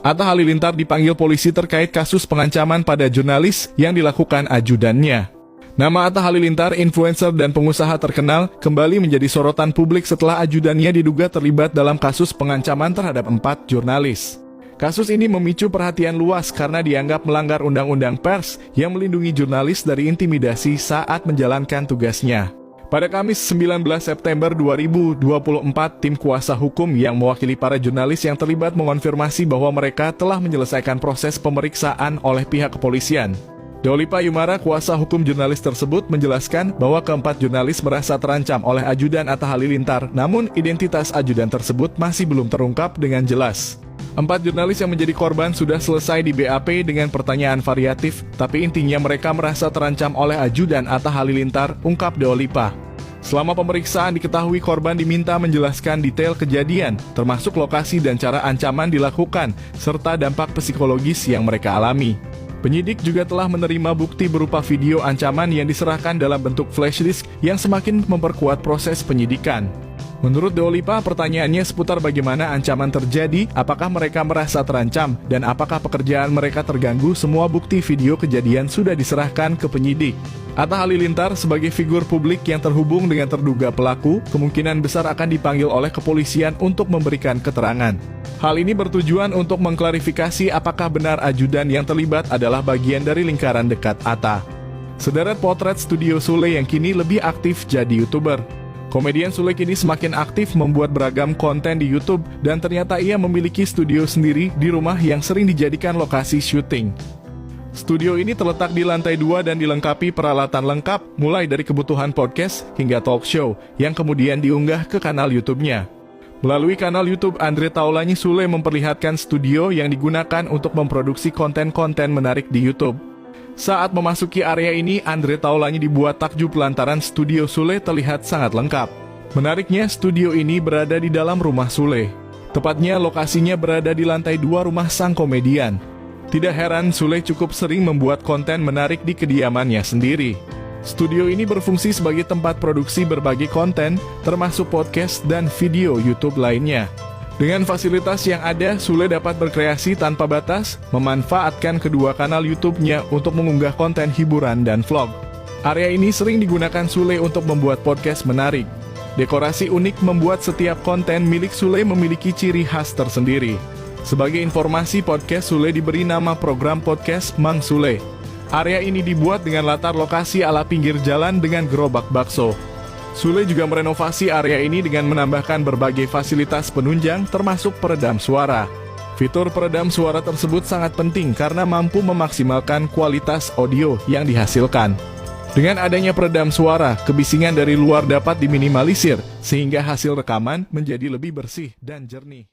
Atta Halilintar dipanggil polisi terkait kasus pengancaman pada jurnalis yang dilakukan ajudannya. Nama Atta Halilintar, influencer dan pengusaha terkenal, kembali menjadi sorotan publik setelah ajudannya diduga terlibat dalam kasus pengancaman terhadap 4 jurnalis. Kasus ini memicu perhatian luas karena dianggap melanggar undang-undang pers yang melindungi jurnalis dari intimidasi saat menjalankan tugasnya. Pada Kamis 19 September 2024, tim kuasa hukum yang mewakili para jurnalis yang terlibat mengonfirmasi bahwa mereka telah menyelesaikan proses pemeriksaan oleh pihak kepolisian. Dolipa Yumara, kuasa hukum jurnalis tersebut, menjelaskan bahwa keempat jurnalis merasa terancam oleh ajudan Atta Halilintar, namun identitas ajudan tersebut masih belum terungkap dengan jelas. 4 jurnalis yang menjadi korban sudah selesai di BAP dengan pertanyaan variatif, tapi intinya mereka merasa terancam oleh ajudan Atta Halilintar, ungkap Dolipa. Selama pemeriksaan diketahui korban diminta menjelaskan detail kejadian, termasuk lokasi dan cara ancaman dilakukan, serta dampak psikologis yang mereka alami. Penyidik juga telah menerima bukti berupa video ancaman yang diserahkan dalam bentuk flashdisk yang semakin memperkuat proses penyidikan. Menurut Dolipa, pertanyaannya seputar bagaimana ancaman terjadi, apakah mereka merasa terancam, dan apakah pekerjaan mereka terganggu. Semua bukti video kejadian sudah diserahkan ke penyidik. Atta Halilintar sebagai figur publik yang terhubung dengan terduga pelaku, kemungkinan besar akan dipanggil oleh kepolisian untuk memberikan keterangan. Hal ini bertujuan untuk mengklarifikasi apakah benar ajudan yang terlibat adalah bagian dari lingkaran dekat Atta. Sederet potret Studio Sule yang kini lebih aktif jadi YouTuber. Komedian Sule kini semakin aktif membuat beragam konten di YouTube dan ternyata ia memiliki studio sendiri di rumah yang sering dijadikan lokasi syuting. Studio ini terletak di lantai 2 dan dilengkapi peralatan lengkap mulai dari kebutuhan podcast hingga talk show yang kemudian diunggah ke kanal YouTube-nya. Melalui kanal YouTube Andre Taulany, Sule memperlihatkan studio yang digunakan untuk memproduksi konten-konten menarik di YouTube. Saat memasuki area ini, Andre Taulany dibuat takjub lantaran studio Sule terlihat sangat lengkap. Menariknya, studio ini berada di dalam rumah Sule. Tepatnya lokasinya berada di lantai 2 rumah sang komedian. Tidak heran Sule cukup sering membuat konten menarik di kediamannya sendiri. Studio ini berfungsi sebagai tempat produksi berbagai konten, termasuk podcast dan video YouTube lainnya. Dengan fasilitas yang ada, Sule dapat berkreasi tanpa batas, memanfaatkan kedua kanal YouTube-nya untuk mengunggah konten hiburan dan vlog. Area ini sering digunakan Sule untuk membuat podcast menarik. Dekorasi unik membuat setiap konten milik Sule memiliki ciri khas tersendiri. Sebagai informasi, podcast Sule diberi nama program podcast Mang Sule. Area ini dibuat dengan latar lokasi ala pinggir jalan dengan gerobak bakso. Sule juga merenovasi area ini dengan menambahkan berbagai fasilitas penunjang termasuk peredam suara. Fitur peredam suara tersebut sangat penting karena mampu memaksimalkan kualitas audio yang dihasilkan. Dengan adanya peredam suara, kebisingan dari luar dapat diminimalisir sehingga hasil rekaman menjadi lebih bersih dan jernih.